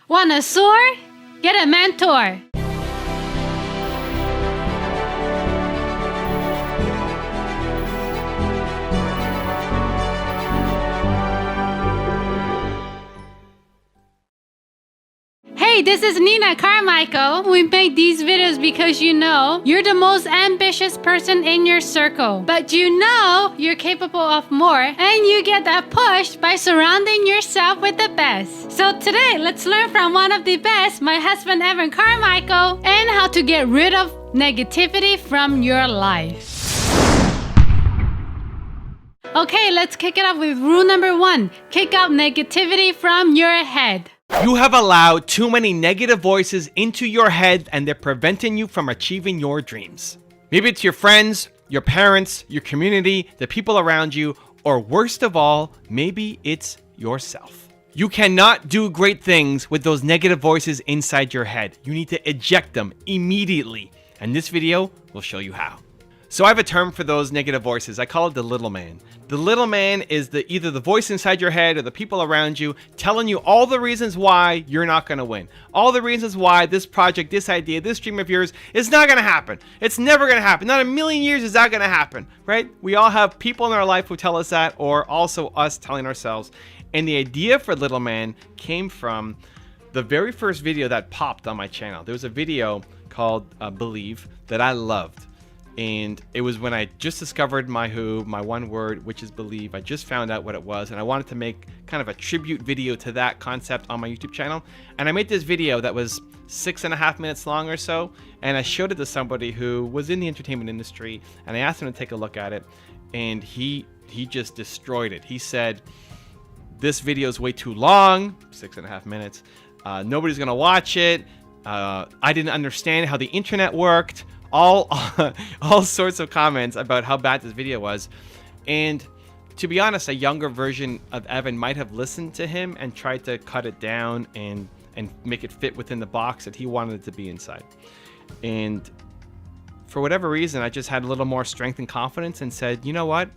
Want a soar? Get a mentor. Hey, this is Nina Carmichael. We make these videos because you know you're the most ambitious person in your circle. But you know you're capable of more, and you get that push by surrounding yourself with the best. So today, let's learn from one of the best, my husband Evan Carmichael, and how to get rid of negativity from your life. Okay, let's kick it off with rule number 1. Kick out negativity from your head. You have allowed too many negative voices into your head, and they're preventing you from achieving your dreams. Maybe it's your friends, your parents, your community, the people around you, or worst of all, maybe it's yourself. You cannot do great things with those negative voices inside your head. You need to eject them immediately, and this video will show you how. So I have a term for those negative voices. I call it the little man. The little man is either the voice inside your head or the people around you telling you all the reasons why you're not going to win. All the reasons why this project, this idea, this dream of yours is not going to happen. It's never going to happen. Not a million years is that going to happen, right? We all have people in our life who tell us that, or also us telling ourselves. And the idea for little man came from the very first video that popped on my channel. There was a video called Believe that I loved. And it was when I just discovered my one word, which is believe. I just found out what it was, and I wanted to make kind of a tribute video to that concept on my YouTube channel. And I made this video that was 6.5 minutes long or so, and I showed it to somebody who was in the entertainment industry, and I asked him to take a look at it, and he just destroyed it. He said, "This video is way too long, 6.5 minutes. Nobody's gonna watch it. I didn't understand how the internet worked." All sorts of comments about how bad this video was. And to be honest, a younger version of Evan might have listened to him and tried to cut it down and make it fit within the box that he wanted it to be inside. And for whatever reason, I just had a little more strength and confidence and said, you know what?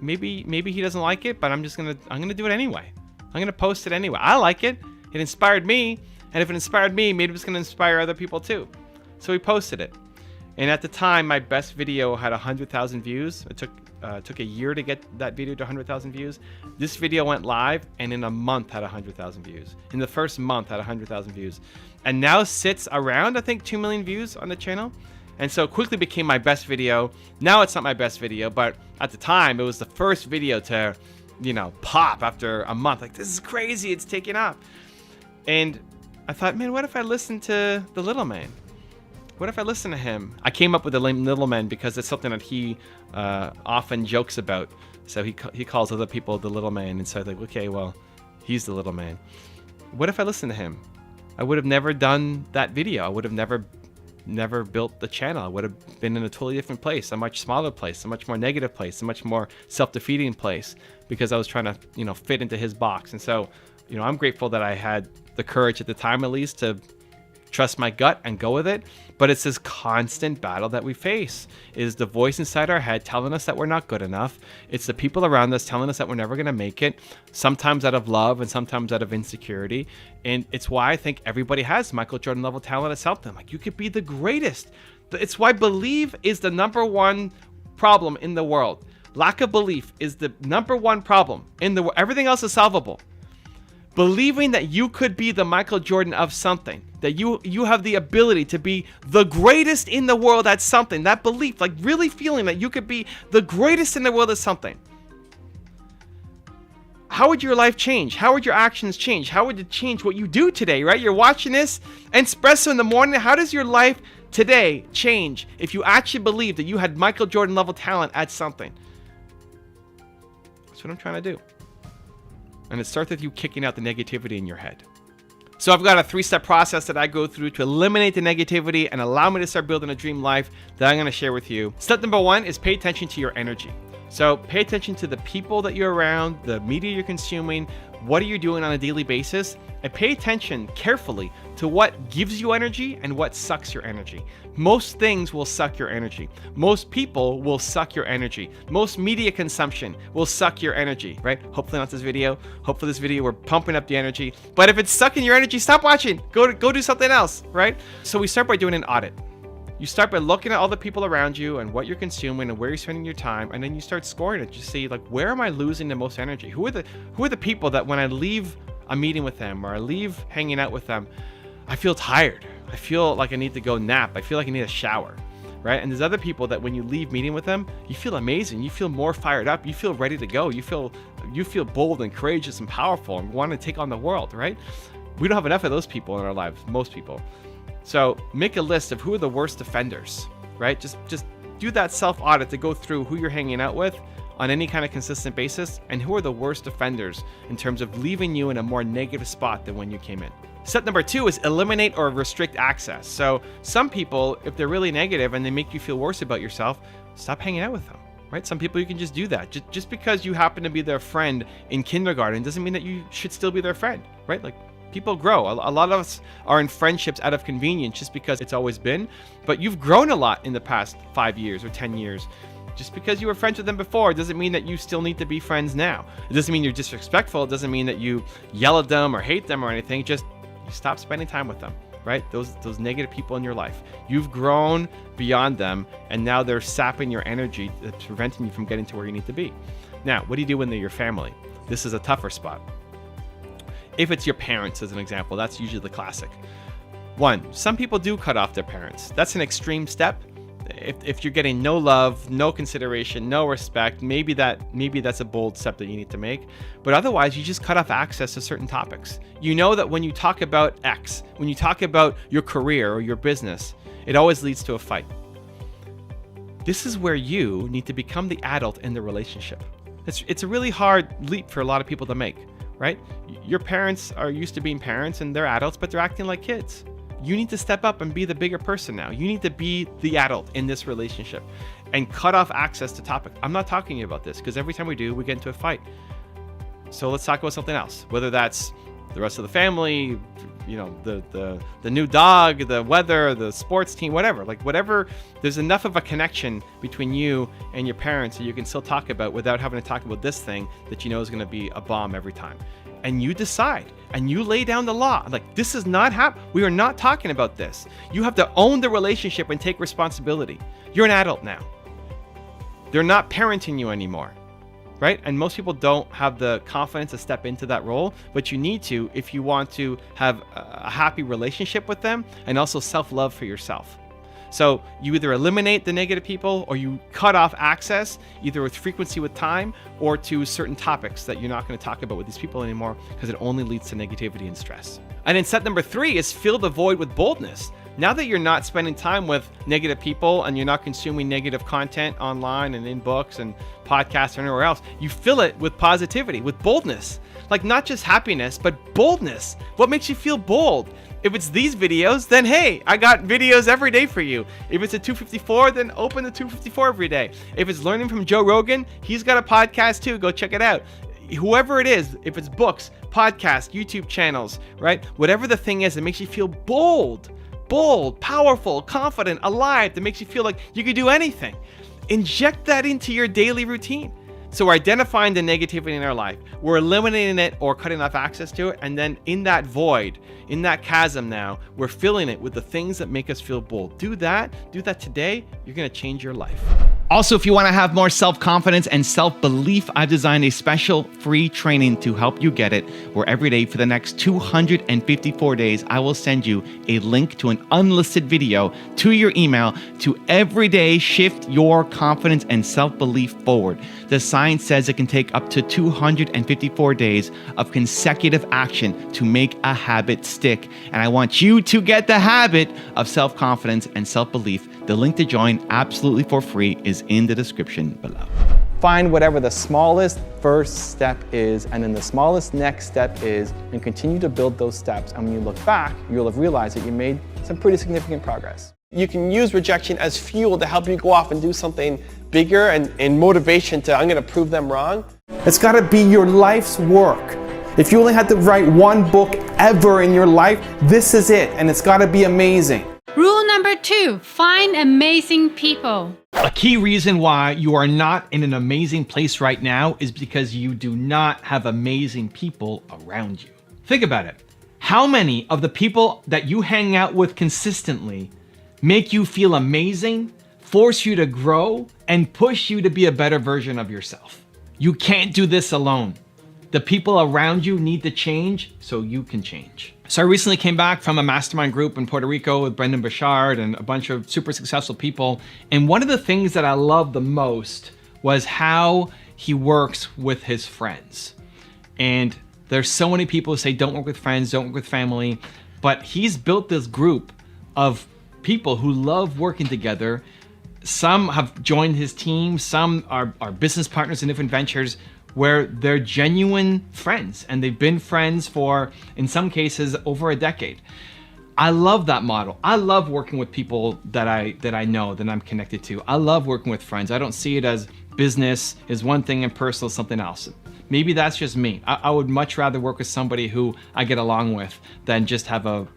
Maybe he doesn't like it, but I'm gonna do it anyway. I'm gonna post it anyway. I like it. It inspired me, and if it inspired me, maybe it's gonna inspire other people too. So we posted it. And at the time, my best video had 100,000 views. It took a year to get that video to 100,000 views. This video went live, and in a month had 100,000 views. In the first month had 100,000 views. And now sits around, I think, 2 million views on the channel. And so it quickly became my best video. Now it's not my best video, but at the time, it was the first video to, pop after a month. Like, this is crazy, it's taking off. And I thought, man, what if I listened to the little man? What if I listen to him? I came up with the little man because it's something that he often jokes about. So he calls other people the little man. And so I think, okay, well, he's the little man. What if I listened to him? I would have never done that video. I would have never built the channel. I would have been in a totally different place, a much smaller place, a much more negative place, a much more self-defeating place, because I was trying to, fit into his box. And so, I'm grateful that I had the courage at the time, at least, to trust my gut and go with it. But it's this constant battle that we face. It is the voice inside our head telling us that we're not good enough. It's the people around us telling us that we're never going to make it, sometimes out of love and sometimes out of insecurity. And it's why I think everybody has Michael Jordan level talent at something. Like, you could be the greatest. It's why belief is the #1 problem in the world. Lack of belief is the #1 problem in the world. Everything else is solvable. Believing that you could be the Michael Jordan of something, that you have the ability to be the greatest in the world at something, that belief, like really feeling that you could be the greatest in the world at something. How would your life change? How would your actions change? How would it change what you do today, right? You're watching this espresso in the morning. How does your life today change if you actually believe that you had Michael Jordan level talent at something? That's what I'm trying to do. And it starts with you kicking out the negativity in your head. So I've got a 3-step process that I go through to eliminate the negativity and allow me to start building a dream life that I'm going to share with you. Step number 1 is pay attention to your energy. So pay attention to the people that you're around, the media you're consuming, what are you doing on a daily basis, and pay attention carefully to what gives you energy and what sucks your energy. Most things will suck your energy. Most people will suck your energy. Most media consumption will suck your energy, right? Hopefully not this video. Hopefully this video we're pumping up the energy. But if it's sucking your energy, stop watching. Go do something else, right? So we start by doing an audit. You start by looking at all the people around you and what you're consuming and where you're spending your time, and then you start scoring it. You see, like, where am I losing the most energy? Who are the people that when I leave a meeting with them or I leave hanging out with them, I feel tired. I feel like I need to go nap. I feel like I need a shower, right? And there's other people that when you leave meeting with them, you feel amazing. You feel more fired up. You feel ready to go. You feel bold and courageous and powerful and want to take on the world, right? We don't have enough of those people in our lives, most people. So make a list of who are the worst offenders, right? Just do that self-audit to go through who you're hanging out with on any kind of consistent basis and who are the worst offenders in terms of leaving you in a more negative spot than when you came in. Step number 2 is eliminate or restrict access. So some people, if they're really negative and they make you feel worse about yourself, stop hanging out with them, right? Some people you can just do that. Just because you happen to be their friend in kindergarten doesn't mean that you should still be their friend, right? Like, people grow. A lot of us are in friendships out of convenience just because it's always been, but you've grown a lot in the past 5 years or 10 years. Just because you were friends with them before doesn't mean that you still need to be friends now. It doesn't mean you're disrespectful. It doesn't mean that you yell at them or hate them or anything. Just you stop spending time with them, right? Those negative people in your life. You've grown beyond them, and now they're sapping your energy, that's preventing you from getting to where you need to be. Now, what do you do when they're your family? This is a tougher spot. If it's your parents, as an example, that's usually the classic. 1, some people do cut off their parents. That's an extreme step. If you're getting no love, no consideration, no respect, maybe that's a bold step that you need to make. But otherwise, you just cut off access to certain topics. You know that when you talk about X, when you talk about your career or your business, it always leads to a fight. This is where you need to become the adult in the relationship. It's a really hard leap for a lot of people to make. Right? Your parents are used to being parents and they're adults, but they're acting like kids. You need to step up and be the bigger person now. You need to be the adult in this relationship and cut off access to topics. I'm not talking about this because every time we do, we get into a fight. So let's talk about something else, whether that's the rest of the family, you know, the new dog, the weather, the sports team, whatever. Like whatever, there's enough of a connection between you and your parents that you can still talk about without having to talk about this thing that you know is going to be a bomb every time. And you decide and you lay down the law. Like, this is not we are not talking about this. You have to own the relationship and take responsibility. You're an adult now. They're not parenting you anymore. Right? And most people don't have the confidence to step into that role, but you need to if you want to have a happy relationship with them and also self-love for yourself. So you either eliminate the negative people or you cut off access, either with frequency with time or to certain topics that you're not going to talk about with these people anymore because it only leads to negativity and stress. And then step number 3 is fill the void with boldness. Now that you're not spending time with negative people and you're not consuming negative content online and in books and podcasts or anywhere else, you fill it with positivity, with boldness. Like, not just happiness, but boldness. What makes you feel bold? If it's these videos, then hey, I got videos every day for you. If it's a 254, then open the 254 every day. If it's learning from Joe Rogan, he's got a podcast too. Go check it out. Whoever it is, if it's books, podcasts, YouTube channels, right? Whatever the thing is that makes you feel bold, powerful, confident, alive, that makes you feel like you could do anything. Inject that into your daily routine. So we're identifying the negativity in our life. We're eliminating it or cutting off access to it. And then in that void, in that chasm now, we're filling it with the things that make us feel bold. Do that today. You're going to change your life. Also, if you want to have more self-confidence and self-belief, I've designed a special free training to help you get it, where every day for the next 254 days, I will send you a link to an unlisted video to your email to every day shift your confidence and self-belief forward. The science says it can take up to 254 days of consecutive action to make a habit stick. And I want you to get the habit of self-confidence and self-belief. The link to join absolutely for free is in the description below. Find whatever the smallest first step is, and then the smallest next step is, and continue to build those steps. And when you look back, you'll have realized that you made some pretty significant progress. You can use rejection as fuel to help you go off and do something bigger and motivation to, I'm going to prove them wrong. It's got to be your life's work. If you only had to write one book ever in your life, this is it, and it's gotta be amazing. Rule number 2, find amazing people. A key reason why you are not in an amazing place right now is because you do not have amazing people around you. Think about it. How many of the people that you hang out with consistently make you feel amazing, force you to grow, and push you to be a better version of yourself? You can't do this alone. The people around you need to change so you can change. So I recently came back from a mastermind group in Puerto Rico with Brendan Bouchard and a bunch of super successful people. And one of the things that I loved the most was how he works with his friends. And there's so many people who say, don't work with friends, don't work with family. But he's built this group of people who love working together. Some have joined his team, some are business partners in different ventures, where they're genuine friends and they've been friends for, in some cases, over a decade. I love that model. I love working with people that I know, that I'm connected to. I love working with friends. I don't see it as business is one thing and personal is something else. Maybe that's just me. I would much rather work with somebody who I get along with than just have a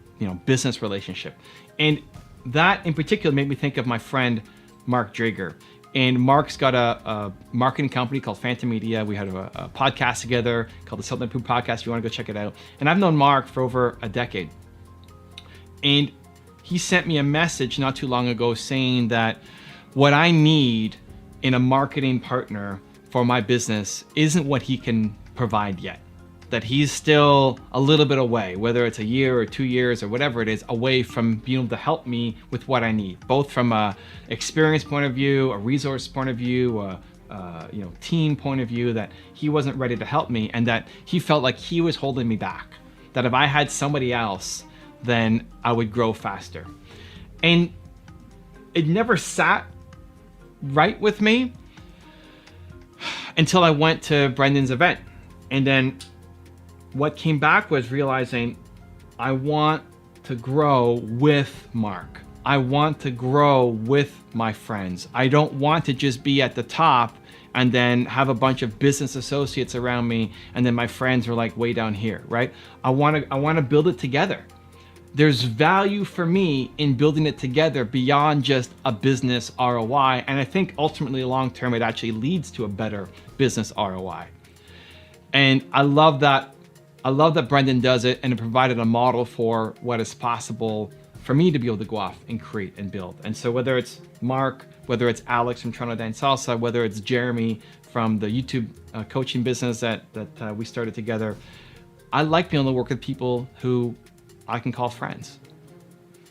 business relationship. And that in particular made me think of my friend, Mark Drager. And Mark's got a marketing company called Phantom Media. We had a podcast together called the Something Poo Podcast. If you want to go check it out. And I've known Mark for over a decade. And he sent me a message not too long ago saying that what I need in a marketing partner for my business isn't what he can provide yet. That he's still a little bit away, whether it's a year or 2 years or whatever it is, away from being able to help me with what I need, both from a experience point of view, a resource point of view, a team point of view, that he wasn't ready to help me and that he felt like he was holding me back. That if I had somebody else, then I would grow faster. And it never sat right with me until I went to Brendan's event. And then what came back was realizing I want to grow with Mark. I want to grow with my friends. I don't want to just be at the top and then have a bunch of business associates around me and then my friends are like way down here, right? I want to build it together. There's value for me in building it together beyond just a business ROI. And I think ultimately long term, it actually leads to a better business ROI. And I love that Brendan does it, and it provided a model for what is possible for me to be able to go off and create and build. And so whether it's Mark, whether it's Alex from Toronto Dance Salsa, whether it's Jeremy from the YouTube coaching business that we started together, I like being able to work with people who I can call friends.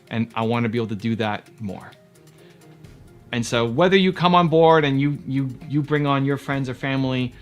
And I want to be able to do that more. And so whether you come on board and you bring on your friends or family,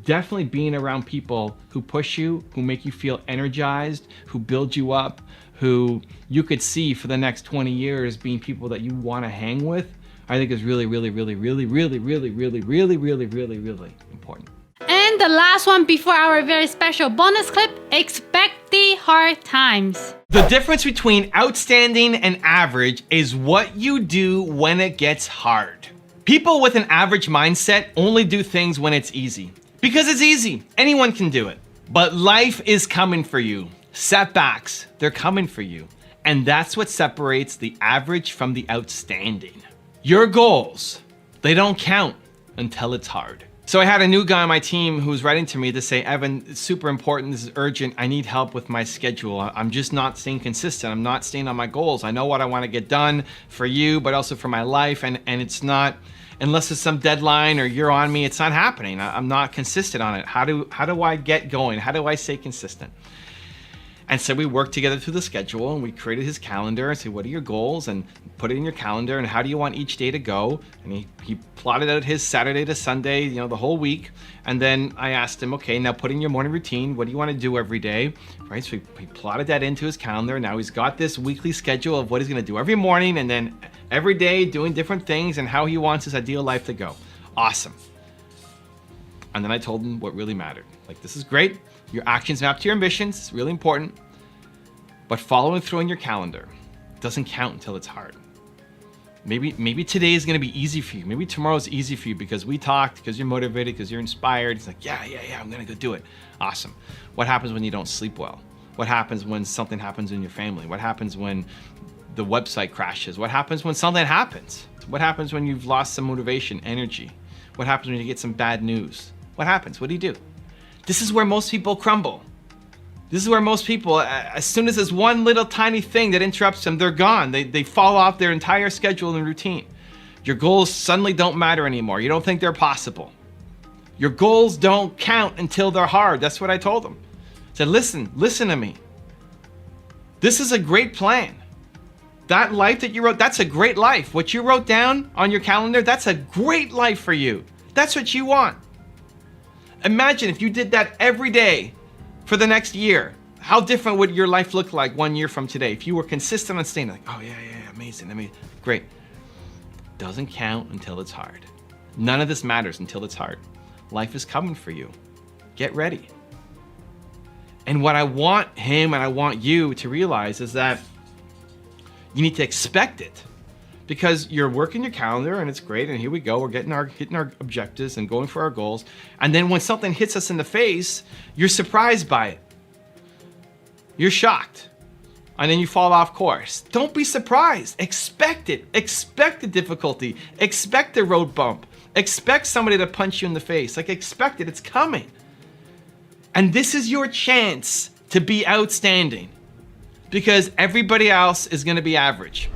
definitely being around people who push you, who make you feel energized, who build you up, who you could see for the next 20 years being people that you want to hang with, I think is really, really, really, really, really, really, really, really, really, really, really important. And the last one before our very special bonus clip, expect the hard times. The difference between outstanding and average is what you do when it gets hard. People with an average mindset only do things when it's easy. Because it's easy, anyone can do it. But life is coming for you. Setbacks, they're coming for you. And that's what separates the average from the outstanding. Your goals, they don't count until it's hard. So I had a new guy on my team who was writing to me to say, Evan, it's super important, this is urgent, I need help with my schedule. I'm just not staying consistent, I'm not staying on my goals. I know what I want to get done for you, but also for my life, and it's not, unless it's some deadline or you're on me, it's not happening. I'm not consistent on it. How do I get going? How do I stay consistent? And so we worked together through the schedule and we created his calendar and said, what are your goals? And put it in your calendar and how do you want each day to go? And he plotted out his Saturday to Sunday, the whole week. And then I asked him, okay, now put in your morning routine. What do you want to do every day? Right, so he plotted that into his calendar. Now he's got this weekly schedule of what he's gonna do every morning and then every day doing different things and how he wants his ideal life to go. Awesome. And then I told him what really mattered. Like, this is great. Your actions map to your ambitions. It's really important. But following through on your calendar doesn't count until it's hard. Maybe today is going to be easy for you. Maybe tomorrow is easy for you because we talked, because you're motivated, because you're inspired. It's like, yeah, I'm going to go do it. Awesome. What happens when you don't sleep well? What happens when something happens in your family? What happens when the website crashes? What happens when something happens? What happens when you've lost some motivation, energy? What happens when you get some bad news? What happens? What do? This is where most people crumble. This is where most people, as soon as there's one little tiny thing that interrupts them, they're gone. They fall off their entire schedule and routine. Your goals suddenly don't matter anymore. You don't think they're possible. Your goals don't count until they're hard. That's what I told them. I said, listen to me. This is a great plan. That life that you wrote, that's a great life. What you wrote down on your calendar, that's a great life for you. That's what you want. Imagine if you did that every day for the next year. How different would your life look like 1 year from today if you were consistent on staying like, oh yeah, amazing, great. Doesn't count until it's hard. None of this matters until it's hard. Life is coming for you. Get ready. And what I want him and I want you to realize is that you need to expect it, because you're working your calendar and it's great. And here we go. We're hitting our objectives and going for our goals. And then when something hits us in the face, you're surprised by it. You're shocked. And then you fall off course. Don't be surprised. Expect it. Expect the difficulty. Expect the road bump. Expect somebody to punch you in the face. Like, expect it. It's coming. And this is your chance to be outstanding, because everybody else is going to be average.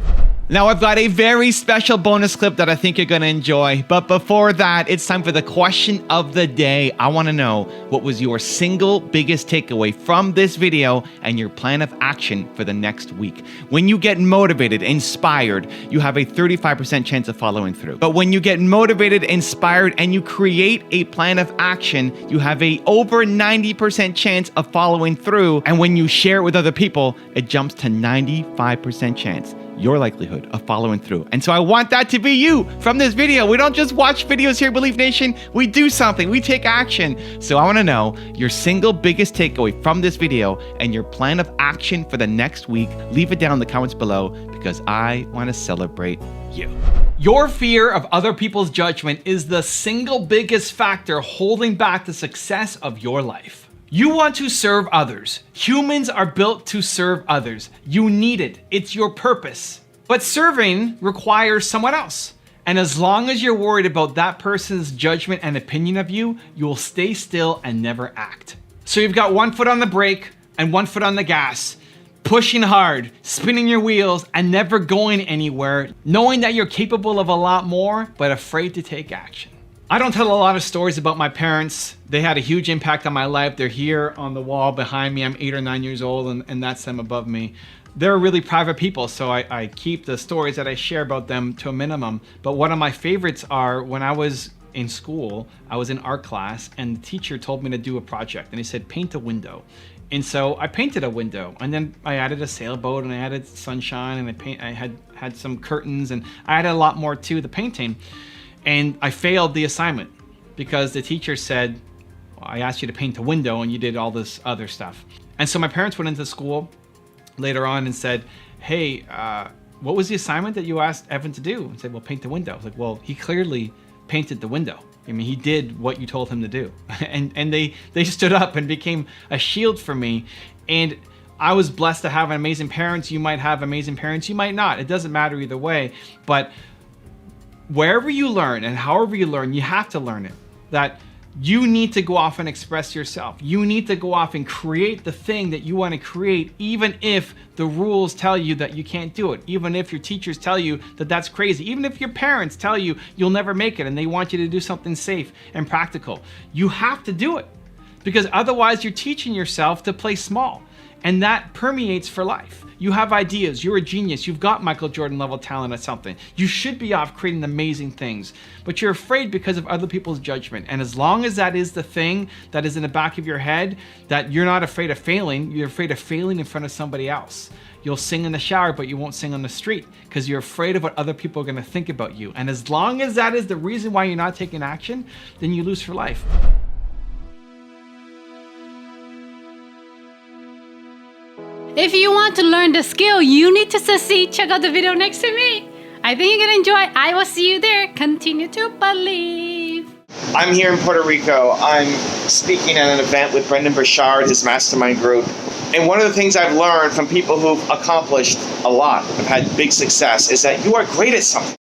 Now, I've got a very special bonus clip that I think you're going to enjoy. But before that, it's time for the question of the day. I want to know, what was your single biggest takeaway from this video and your plan of action for the next week? When you get motivated, inspired, you have a 35% chance of following through. But when you get motivated, inspired, and you create a plan of action, you have a over 90% chance of following through. And when you share it with other people, it jumps to 95% chance. Your likelihood of following through. And so I want that to be you from this video. We don't just watch videos here, Believe Nation. We do something. We take action. So I want to know your single biggest takeaway from this video and your plan of action for the next week. Leave it down in the comments below, because I want to celebrate you. Your fear of other people's judgment is the single biggest factor holding back the success of your life. You want to serve others. Humans are built to serve others. You need it. It's your purpose. But serving requires someone else. And as long as you're worried about that person's judgment and opinion of you, you'll stay still and never act. So you've got one foot on the brake and one foot on the gas, pushing hard, spinning your wheels, and never going anywhere, knowing that you're capable of a lot more, but afraid to take action. I don't tell a lot of stories about my parents. They had a huge impact on my life. They're here on the wall behind me. I'm 8 or 9 years old, and that's them above me. They're really private people, so I keep the stories that I share about them to a minimum. But one of my favorites are when I was in school, I was in art class, and the teacher told me to do a project, and he said, paint a window. And so I painted a window, and then I added a sailboat, and I added sunshine, and I had some curtains, and I added a lot more to the painting. And I failed the assignment because the teacher said, well, I asked you to paint a window and you did all this other stuff. And so my parents went into school later on and said, hey, what was the assignment that you asked Evan to do? And said, well, paint the window. I was like, well, he clearly painted the window. I mean, he did what you told him to do. and they stood up and became a shield for me. And I was blessed to have amazing parents. You might have amazing parents. You might not. It doesn't matter either way. But wherever you learn and however you learn, you have to learn it. That you need to go off and express yourself. You need to go off and create the thing that you want to create, even if the rules tell you that you can't do it. Even if your teachers tell you that that's crazy. Even if your parents tell you you'll never make it and they want you to do something safe and practical. You have to do it, because otherwise you're teaching yourself to play small. And that permeates for life. You have ideas, you're a genius, you've got Michael Jordan level talent at something. You should be off creating amazing things, but you're afraid because of other people's judgment. And as long as that is the thing that is in the back of your head, that you're not afraid of failing, you're afraid of failing in front of somebody else. You'll sing in the shower, but you won't sing on the street because you're afraid of what other people are gonna think about you. And as long as that is the reason why you're not taking action, then you lose for life. If you want to learn the skill you need to succeed, check out the video next to me. I think you're gonna enjoy. I will see you there. Continue to believe. I'm here in Puerto Rico. I'm speaking at an event with Brendan Burchard, his mastermind group. And one of the things I've learned from people who've accomplished a lot, have had big success, is that you are great at something.